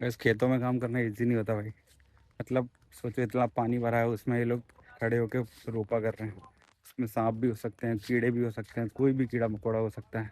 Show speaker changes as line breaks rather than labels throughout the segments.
इस खेतों में काम करना इजी नहीं होता भाई। मतलब सोचो इतना पानी भरा है, उसमें ये लोग खड़े होके रोपा कर रहे हैं। उसमें सांप भी हो सकते हैं, कीड़े भी हो सकते हैं, कोई भी कीड़ा मकोड़ा हो सकता है।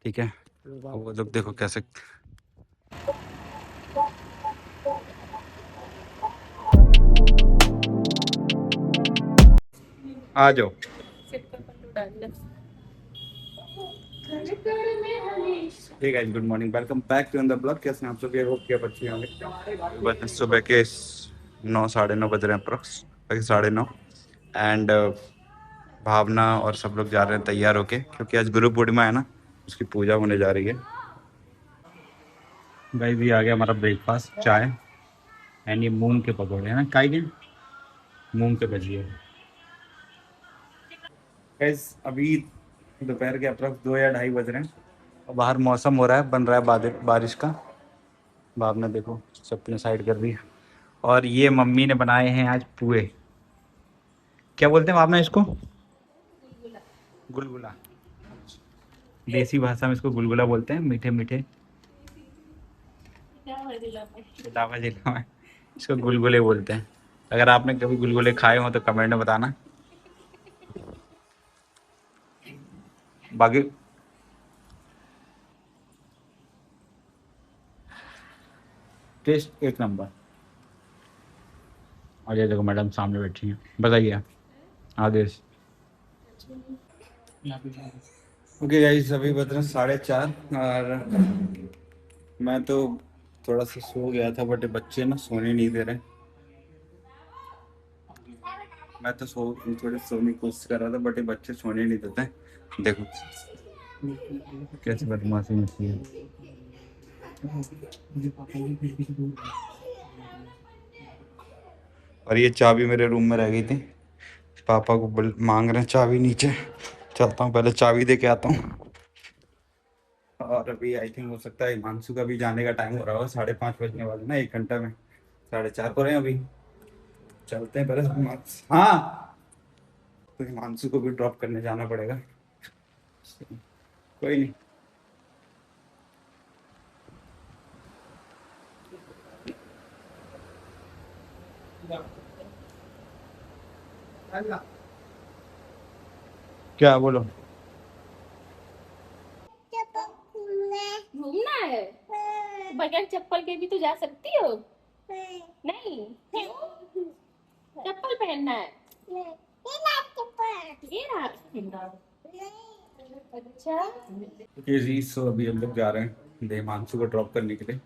ठीक है, और वो लोग देखो कैसे। आ जाओ। ठीक है, good morning, welcome back to the blog. कैसे हैं आप सब? ये होप कि आप अच्छे होंगे। बस सुबह के 9 साढ़े 9 बज रहे हैं अप्रॉक्स, 9:30। एंड भावना और सब लोग जा रहे हैं तैयार होके, क्योंकि आज गुरु पूर्णिमा है ना, उसकी पूजा होने जा रही है। गाइस ये आ गया हमारा ब्रेकफास्ट, चाय एंड ये मूंग के पकौड़े हैं ना, काई के मूंग के भजिए। गाइस अभी दोपहर के अप्रॉक्स 2 या 2:30 बज रहे हैं और बाहर मौसम हो रहा है, बन रहा है बादल बारिश का। भावना देखो सबने साइड कर दी। और ये मम्मी ने बनाए हैं आज पुए। क्या बोलते हैं भावना इसको? गुलगुला। देसी भाषा में इसको गुलगुला बोलते हैं, मीठे मीठे। लावा जिला में इसको गुलगुले बोलते हैं। अगर आपने कभी गुलगुले खाए हो तो कमेंट में बताना। बाकी टेस्ट एक नंबर। और ये देखो मैडम सामने बैठी हैं, बताइए आदेश। ओके गाइस अभी बज रहे हैं 4:30 और मैं तो थोड़ा सा सो गया था, बट बच्चे ना सोने नहीं दे रहे। मैं तो थोड़े सोने की कोशिश कर रहा था, बट ये बच्चे सोने नहीं देते। देखो कैसे बदमाशी मची है। और ये चाबी मेरे रूम में रह गई थी, पापा को मांग रहे हैं चाबी नीचे। चलता हूँ पहले चाबी दे के आता हूँ। और अभी आई थिंक हो सकता है हिमांशु का भी जाने का टाइम हो रहा होगा, 5:30 बजने वाले ना, 1 घंटा में। 4:30 हो रहे हैं अभी। चलते हैं पहले हाँ, तो हिमांशु को भी ड्रॉप करने जाना पड़ेगा। कोई नहीं। क्या बोलो?
घूमना है? बगैर चप्पल के भी तो जा सकती हो। नहीं क्यों? चप्पल पहनना है। ये रहा। अच्छा
ये जी सो अभी हम लोग जा रहे हैं हिमांशु को ड्रॉप करने के लिए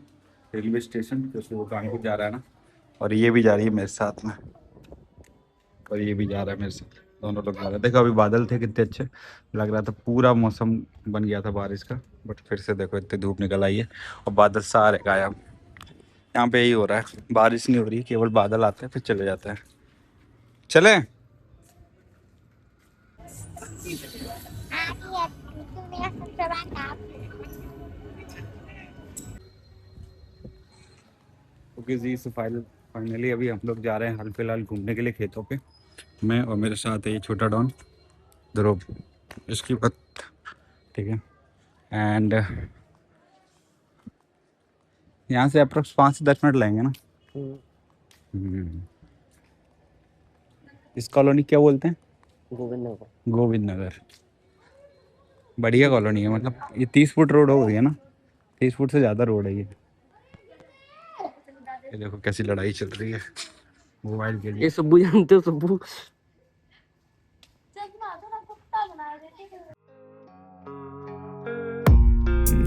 रेलवे स्टेशन, क्योंकि वो कानपुर जा रहा है ना। और ये भी जा रही है मेरे साथ में, और ये भी जा रहा है मेरे साथ। दोनों लोग जा रहे हैं। देखो अभी बादल थे कितने अच्छे, लग रहा था पूरा मौसम बन गया था बारिश का, बट फिर से देखो इतनी धूप निकल आई है और बादल सारे गायब। यहाँ पे यही हो रहा है, बारिश नहीं हो रही, केवल बादल आते हैं फिर चले जाते हैं। चले ओके जी। सो फाइनली अभी हम लोग जा रहे हैं हाल फिलहाल घूमने के लिए खेतों पे। मैं और मेरे साथ है ये छोटा डॉन ध्रुव, इसकी बात। ठीक है। एंड यहाँ से अप्रोक्स 5 से 10 मिनट लगेंगे ना। हम्म। इस कॉलोनी क्या बोलते हैं?
गोविंद नगर।
गोविंद नगर। बढ़िया कॉलोनी है, मतलब ये 30 फुट रोड हो रही है ना, 30 फुट से ज़्यादा रोड है ये। ये देखो कैसी लड़ाई चल रही है मोबाइल के लिए।
ये सुब्बू जानते हो? Subbu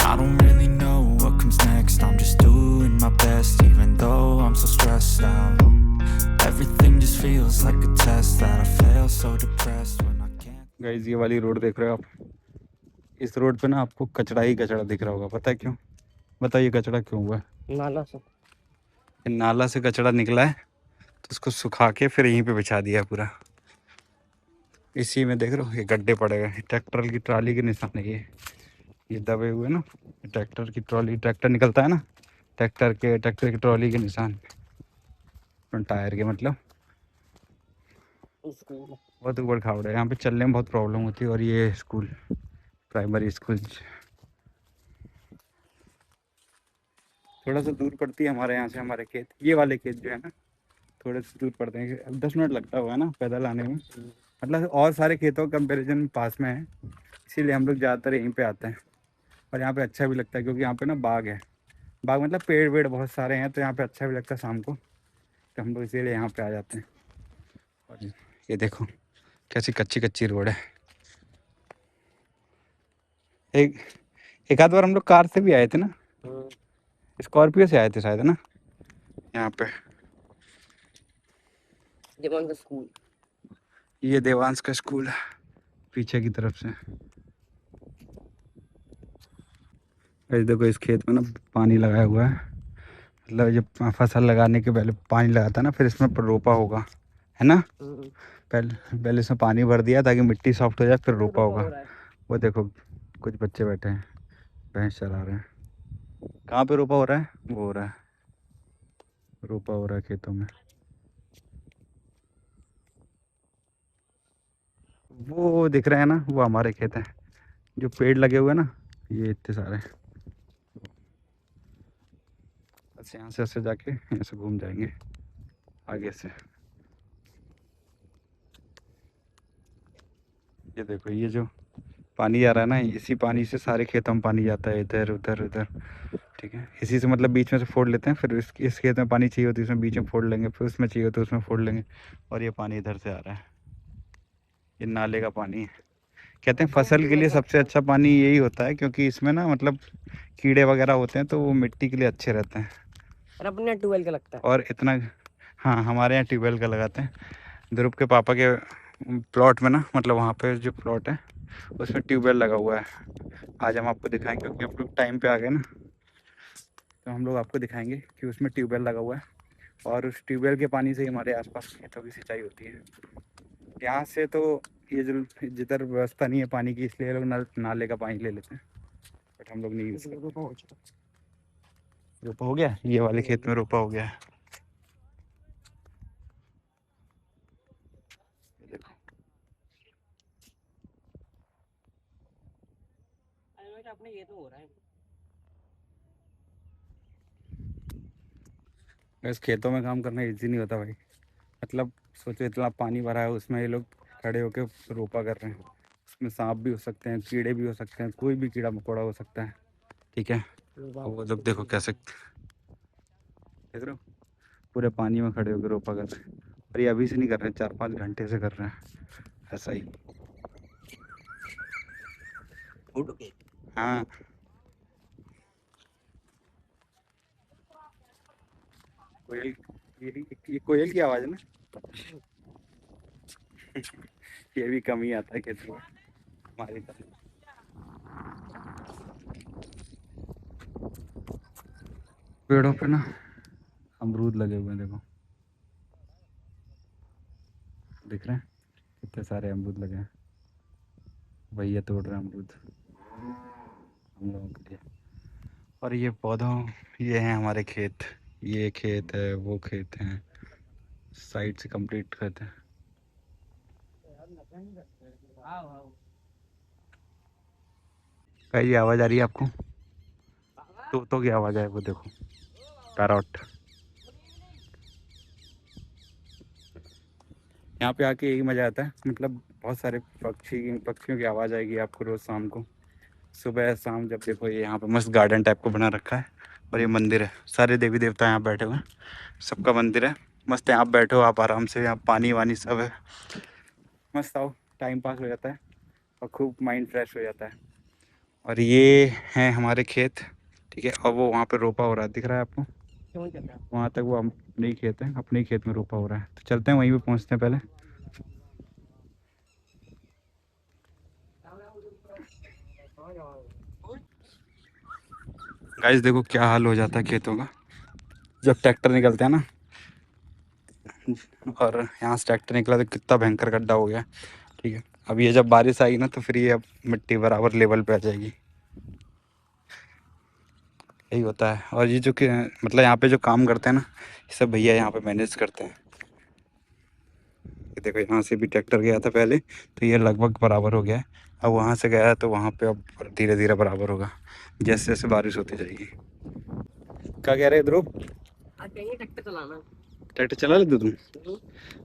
I don't really know what comes next. I'm just doing my best, even though I'm so stressed out. Everything just feels like a test that I fail, so depressed when I can't.
Guys ये वाली road देख रहे हो आप? इस road पे ना आपको कचड़ा ही कचड़ा दिख रहा होगा, पता है क्यों? बताइए कचड़ा क्यों हुआ है?
नाला से।
नाला से कचड़ा निकला है, तो उसको सुखा के फिर यहीं पे बिछा दिया है पूरा। इसी में देख रहे हो ये गड्ढे पड़े हुए, ट्रैक्टर की ट्राली के निशान है ये दबे हुए ना। ट्रैक्टर की ट्रॉली, ट्रैक्टर निकलता है ना, ट्रैक्टर की ट्रॉली के निशान, फ्रंट टायर के मतलब।
स्कूल
बहुत ऊबड़ खाबड़ है यहाँ पे, चलने में बहुत प्रॉब्लम होती है। और ये स्कूल, प्राइमरी स्कूल। थोड़ा सा दूर पड़ती है हमारे यहाँ से, हमारे खेत, ये वाले खेत जो है ना थोड़े से दूर पड़ते हैं, अब 10 मिनट लगता होगा ना पैदल आने में, मतलब और सारे खेतों के कंपेरिजन में पास में है, इसीलिए हम लोग ज़्यादातर यहीं पे आते हैं। और यहाँ पे अच्छा भी लगता है क्योंकि यहाँ पे ना बाग है, बाग मतलब पेड़ वेड़ बहुत सारे हैं, तो यहाँ पे अच्छा भी लगता है शाम को, तो हम लोग इसीलिए यहाँ पे आ जाते हैं। और ये देखो कैसी कच्ची कच्ची रोड है। एक एक आध बार हम लोग कार से भी आए थे ना, स्कॉर्पियो से आए थे शायद, है ना यहाँ पे।
देवांग का स्कूल।
ये देवांश का स्कूल है पीछे की तरफ से। इस देखो इस खेत में ना पानी लगाया हुआ है, मतलब जब फसल लगाने के पहले पानी लगाता है ना, फिर इसमें रोपा होगा, है ना। पहले इसमें पानी भर दिया ताकि मिट्टी सॉफ्ट हो जाए, फिर रोपा होगा। वो देखो कुछ बच्चे बैठे हैं, भैंस चरा रहे हैं। कहाँ पे रोपा हो रहा है? वो हो रहा है, रोपा हो रहा है खेतों में। वो दिख रहे हैं ना, वो हमारे खेत हैं, जो पेड़ लगे हुए हैं ना, ये इतने सारे। बस यहाँ से ऐसे जाके ऐसे घूम जाएंगे आगे से। ये देखो ये जो पानी आ रहा है ना, इसी पानी से सारे खेतों में पानी जाता है, इधर उधर उधर, ठीक है। इसी से मतलब बीच में से फोड़ लेते हैं, फिर इस खेत में पानी चाहिए होती है, इसमें बीच में फोड़ लेंगे, फिर उसमें चाहिए होता है उसमें फोड़ लेंगे, और ये पानी इधर से आ रहा है, ये नाले का पानी है। कहते हैं फसल के लिए सबसे अच्छा पानी यही होता है, क्योंकि इसमें ना मतलब कीड़े वगैरह होते हैं, तो वो मिट्टी के लिए अच्छे रहते हैं।
और अपने 12 का लगता है।
और इतना, हाँ हमारे यहाँ ट्यूबवेल का लगाते हैं। ध्रुव के पापा के प्लॉट में ना, मतलब वहाँ पे जो प्लॉट है उसमें ट्यूबवेल लगा हुआ है। आज हम आपको दिखाएंगे, क्योंकि हम लोग टाइम पे आ गए ना, तो हम लोग आपको दिखाएंगे कि उसमें ट्यूबवेल लगा हुआ है, और उस ट्यूबवेल के पानी से ही हमारे आसपास खेतों की सिंचाई होती है। यहाँ से तो ये जो जिधर व्यवस्था नहीं है पानी की, इसलिए लोग नाले का पानी ले लेते हैं, बट हम लोग नहीं यूज़ करते। रोपा हो गया, ये वाले खेत में रोपा हो गया है। देखो
अपने ये तो हो रहा है।
बस खेतों में काम करना इजी नहीं होता भाई, मतलब सोचो इतना पानी भरा है, उसमें ये लोग खड़े होकर रोपा कर रहे हैं। उसमें सांप भी हो सकते हैं, कीड़े भी हो सकते हैं, कोई भी कीड़ा मकोड़ा हो सकता है, ठीक है। वो लोग देखो कैसे, देख रहे हो, पूरे पानी में खड़े होकर रोपा कर रहे हैं, और ये अभी से नहीं कर रहे हैं, 4-5 घंटे से कर रहे हैं ऐसा ही। हाँ कोयल, ये कोयल की आवाज़ है ना। ये भी कम ही आता है खेत में हमारी तरफ। पेड़ों पे ना अमरूद लगे हुए हैं, देखो दिख रहे हैं कितने सारे अमरूद लगे हैं। भैया तोड़ रहे हैं अमरूद हम लोगों के लिए। और ये पौधों, ये हैं हमारे खेत, ये खेत है, वो खेत हैं, साइड से कंप्लीट खेत है। ये आवाज़ आ रही है आपको? तोतों की आवाज़ है, वो देखो पैरॉट। यहाँ पे आके यही मज़ा आता है, मतलब बहुत सारे पक्षियों की आवाज़ आएगी आपको रोज़ शाम को, सुबह शाम जब देखो। ये यहाँ पे मस्त गार्डन टाइप को बना रखा है, और ये मंदिर है, सारे देवी देवता यहाँ बैठे हुए हैं, सबका मंदिर है मस्त। यहाँ बैठो आप आराम से, यहाँ पानी वानी सब है, मस्त आओ, टाइम पास हो जाता है और खूब माइंड फ्रेश हो जाता है। और ये हैं हमारे खेत, ठीक है। और वो वहाँ पे रोपा हो रहा है, दिख रहा है आपको? वहाँ तक वो अपने ही खेत है, अपने ही खेत में रोपा हो रहा है, तो चलते हैं वहीं पे पहुँचते हैं पहले। गाइस देखो क्या हाल हो जाता है खेतों का जब ट्रैक्टर निकलते हैं ना, और यहाँ से ट्रैक्टर निकला तो कितना भयंकर गड्ढा हो गया, ठीक है। अब ये जब बारिश आएगी ना, तो फिर ये अब मिट्टी बराबर लेवल पे आ जाएगी, यही होता है। और ये जो कि मतलब यहाँ पे जो काम करते हैं ना, ये सब भैया यहाँ पे मैनेज करते हैं। ये देखो यहाँ से भी ट्रैक्टर गया था पहले, तो ये लगभग बराबर हो गया है। अब वहाँ से गया है, तो वहाँ पे अब धीरे धीरे बराबर होगा जैसे जैसे बारिश होती जाएगी। क्या कह रहे ध्रुव?
आज कहेंगे ट्रैक्टर चलाना।
ट्रैक्टर चला लेते तुम?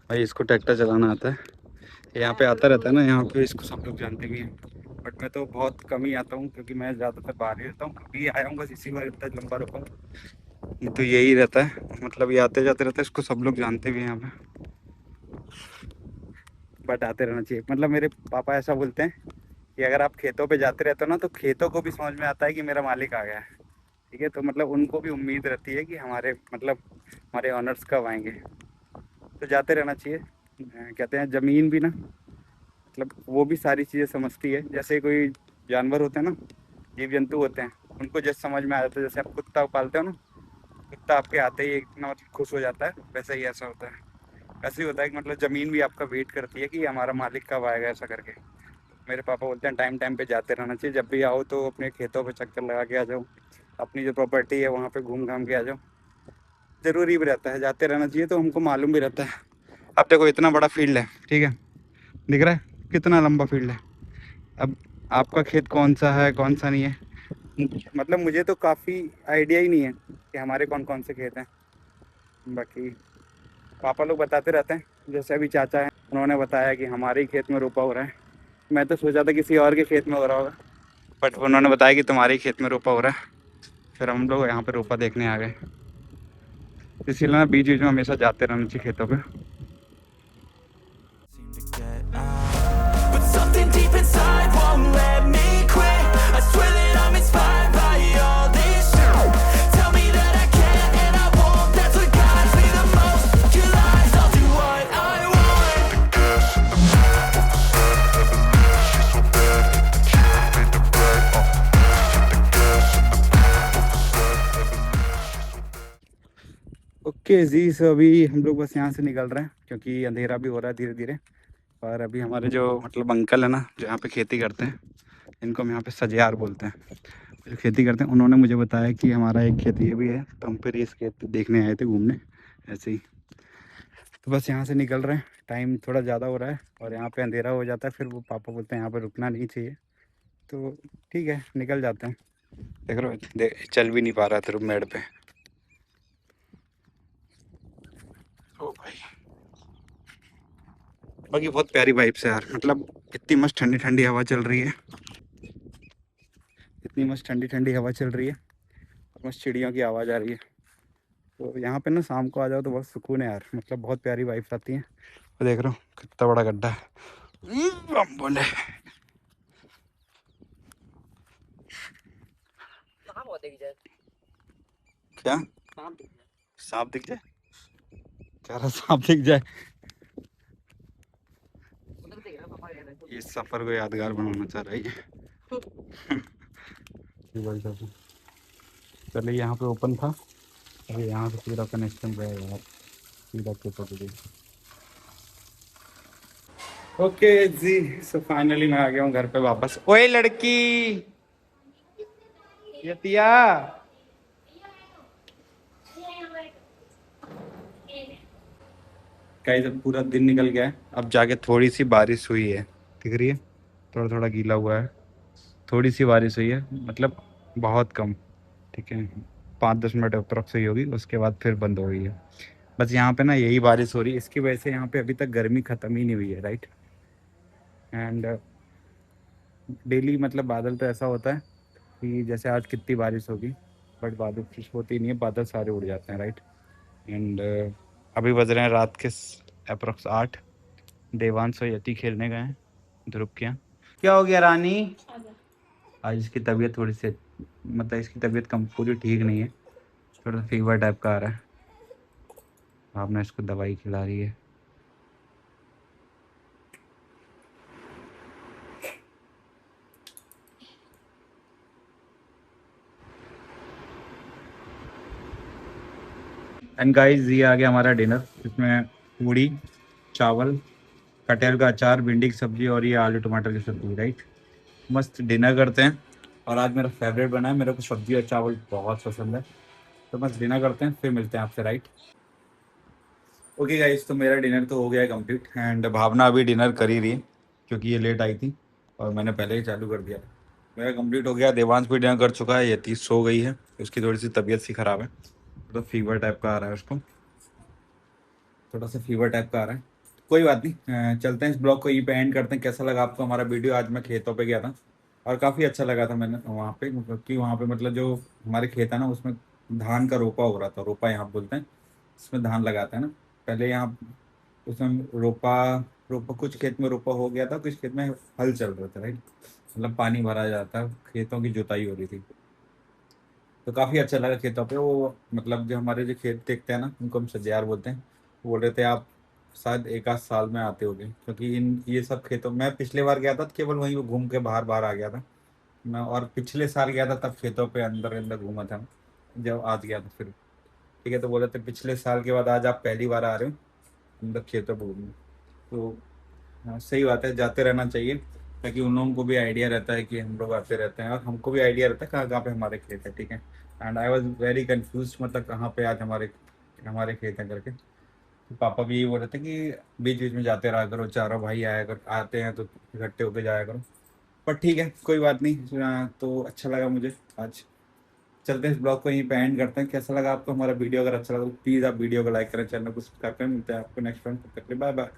भाई इसको ट्रैक्टर चलाना आता है, यहाँ पे आता रहता है ना, यहाँ पे इसको सब लोग जानते भी हैं। बट मैं तो बहुत कम ही आता हूँ क्योंकि मैं ज़्यादातर बाहर ही रहता हूँ। अभी आया हूँ बस इसी बार, इतना लंबा रुका हूँ। ये तो यही रहता है, मतलब ये आते जाते रहता है, इसको सब लोग जानते भी हैं यहाँ पे। बट आते रहना चाहिए, मतलब मेरे पापा ऐसा बोलते हैं कि अगर आप खेतों पे जाते रहते हो ना तो खेतों को भी समझ में आता है कि मेरा मालिक आ गया है। ठीक है, तो मतलब उनको भी उम्मीद रहती है कि हमारे मतलब हमारे ऑनर्स कब आएंगे, तो जाते रहना चाहिए। कहते हैं ज़मीन भी ना, मतलब वो भी सारी चीज़ें समझती है। जैसे कोई जानवर होते हैं ना, जीव जंतु होते हैं, उनको जैसे समझ में आ जाता है। जैसे आप कुत्ता पालते हो ना, कुत्ता आपके आते ही इतना मतलब खुश हो जाता है, वैसे ही ऐसा होता है। ऐसे ही होता है कि मतलब ज़मीन भी आपका वेट करती है कि हमारा मालिक कब आएगा, ऐसा करके। मेरे पापा बोलते हैं टाइम टाइम पे जाते रहना चाहिए, जब भी आओ तो अपने खेतों पे चक्कर लगा के आ जाओ, अपनी जो प्रॉपर्टी है वहाँ पे घूम घाम के आ जाओ। ज़रूरी भी रहता है, जाते रहना चाहिए, तो हमको मालूम भी रहता है। अब देखो इतना बड़ा फील्ड है, ठीक है, दिख रहा है कितना लंबा फील्ड है। अब आपका खेत कौन सा है कौन सा नहीं है, मतलब मुझे तो काफ़ी आइडिया ही नहीं है कि हमारे कौन कौन से खेत हैं। बाकी पापा लोग बताते रहते हैं, जैसे अभी चाचा हैं उन्होंने बताया कि हमारे ही खेत में रोपा हो रहा है। मैं तो सोचा था किसी और के खेत में हो रहा होगा, बट उन्होंने बताया कि तुम्हारे ही खेत में रोपा हो रहा है। फिर हम लोग यहाँ पे रोपा देखने आ गए। इसीलिए ना बीच बीच में हमेशा जाते रहना चाहिए खेतों पे।
seem to get out. But something deep inside won't let me quit. I swear that I'm inspired by all this shit. Tell me that I can and I won't. That's what guides me the most. Kill lies, I'll do what I want.
Okay जी, so अभी हम लोग बस यहाँ से निकल रहे हैं क्योंकि अंधेरा भी हो रहा है धीरे धीरे। और अभी हमारे जो मतलब अंकल है ना, जो यहाँ पे खेती करते हैं, इनको हम यहाँ पे सजियार बोलते हैं, जो खेती करते हैं, उन्होंने मुझे बताया कि हमारा एक खेत ये भी है, तो हम फिर इस खेत देखने आए थे घूमने ऐसे ही। तो बस यहाँ से निकल रहे हैं, टाइम थोड़ा ज़्यादा हो रहा है और यहाँ पे अंधेरा हो जाता है। फिर वो पापा बोलते हैं यहाँ पर रुकना नहीं चाहिए, तो ठीक है निकल जाते हैं। देख रहे हो, चल भी नहीं पा रहा था मेड़ पे। ओ भाई, बाकी बहुत प्यारी वाइब्स है यार, मतलब इतनी मस्त ठंडी ठंडी हवा चल रही है, इतनी मस्त ठंडी ठंडी हवा चल रही है, मस्त चिड़ियों की आवाज़ आ रही है। तो यहाँ पे ना शाम को आ जाओ तो बहुत सुकून है यार, मतलब बहुत प्यारी वाइब्स आती हैं। तो देख रहा हूँ कितना बड़ा गड्ढा है, हम बोले
कहाँ बहुत दिख जाए।
क्या
कहाँ दिख जाए।
सांप दिख जाए, कह रहा सांप दिख जाए।
उधर देख रहा पापा कह रहे थे।
इस सफ़र को यादगार बनाना चाह रही है। चलिए, यहाँ पे ओपन था, अभी यहाँ से पूरा कनेक्शन रहेगा यार, सीधा के पकड़िए। ओके जी, सो फाइनली मैं आ गया हूँ घर पे वापस। ओए लड़की यतिया, गाइस अब पूरा दिन निकल गया है, अब जाके थोड़ी सी बारिश हुई है, दिख रही है, थोड़ा थोड़ा गीला हुआ है, थोड़ी सी बारिश हुई है, मतलब बहुत कम, ठीक है, 5-10 मिनट अप्रॉक्स हुई होगी, उसके बाद फिर बंद हो गई है। बस यहाँ पे ना यही बारिश हो रही है, इसकी वजह से यहाँ पे अभी तक गर्मी ख़त्म ही नहीं हुई है, राइट। एंड डेली मतलब बादल तो ऐसा होता है कि जैसे आज कितनी बारिश होगी, बट बादल कुछ होती नहीं है, बादल सारे उड़ जाते हैं, राइट। एंड अभी बज रहे हैं रात के अप्रॉक्स 8। देवांश और यति खेलने गए हैं ध्रुव के यहाँ। क्या हो गया रानी? आज इसकी तबीयत थोड़ी सी, मतलब इसकी तबीयत कम पूरी ठीक नहीं है, थोड़ा फीवर टाइप का आ रहा है, आपने इसको दवाई खिला रही है। एंड गाइस, ये आ गया हमारा डिनर, इसमें पूड़ी, चावल, कटहल का अचार, भिंडी की सब्जी और ये आलू टमाटर की सब्जी, राइट। मस्त डिनर करते हैं। और आज मेरा फेवरेट बना है, मेरे को सब्जी और चावल बहुत पसंद है, तो मस्त डिनर करते हैं, फिर मिलते हैं आपसे, राइट। ओके गाइस, तो मेरा डिनर तो हो गया है कंप्लीट, एंड भावना अभी डिनर कर ही रही है क्योंकि ये लेट आई थी और मैंने पहले ही चालू कर दिया। मेरा कंप्लीट हो गया, देवांश भी डिनर कर चुका है, यति सो गई है। उसकी थोड़ी सी तबीयत सी खराब है, तो फीवर टाइप का आ रहा है उसको, थोड़ा सा फीवर टाइप का आ रहा है। कोई बात नहीं, चलते हैं इस ब्लॉग को यहीं पे एंड करते हैं। कैसा लगा आपको हमारा वीडियो? आज मैं खेतों पे गया था और काफ़ी अच्छा लगा था मैंने वहाँ पे, मतलब कि वहाँ पे मतलब जो हमारे खेत है ना उसमें धान का रोपा हो रहा था। रोपा यहाँ बोलते हैं, इसमें धान लगाते हैं ना। पहले यहाँ उसमें रोपा रोपा कुछ खेत में रोपा हो गया था, कुछ खेत में हल चल रहा था, राइट, मतलब पानी भरा जाता, खेतों की जुताई हो रही थी। तो काफ़ी अच्छा लगा खेतों पे वो, मतलब जो हमारे जो खेत देखते हैं ना उनको हम सज्जार बोलते हैं। वो बोल रहे थे आप शायद एक आध साल में आते होगे, क्योंकि इन ये सब खेतों मैं पिछले बार गया था तो केवल वहीं घूम के बाहर बाहर आ गया था मैं, और पिछले साल गया था तब खेतों पे अंदर अंदर घूमा था मैं, जब आज गया था फिर। ठीक है, तो बोले थे पिछले साल के बाद आज आप पहली बार आ रहे हो अंदर खेतों पे घूमने। तो हाँ, सही बात है, जाते रहना चाहिए ताकि उन लोगों को भी आइडिया रहता है कि हम लोग आते रहते हैं, और हमको भी आइडिया रहता है कहाँ कहाँ पे हमारे खेत है। ठीक है, and I was very confuse, मतलब कहाँ पे आज हमारे हमारे खेत हैं करके। तो पापा भी यही बोल रहे थे कि बीच बीच में जाते रहा करो, चारों भाई आया कर आते हैं तो इकट्ठे होके जाया करो। पर ठीक है, कोई बात नहीं। तो अच्छा लगा मुझे आज। चलते हैं इस ब्लॉग को यहीं पे एंड करते हैं। कैसा लगा आपको हमारा वीडियो? अगर अच्छा लगा तो प्लीज़ आप वीडियो को लाइक करें, चैनल को सब्सक्राइब करें। मिलते हैं आपको नेक्स्ट टाइम, तब तक के लिए बाय बाय।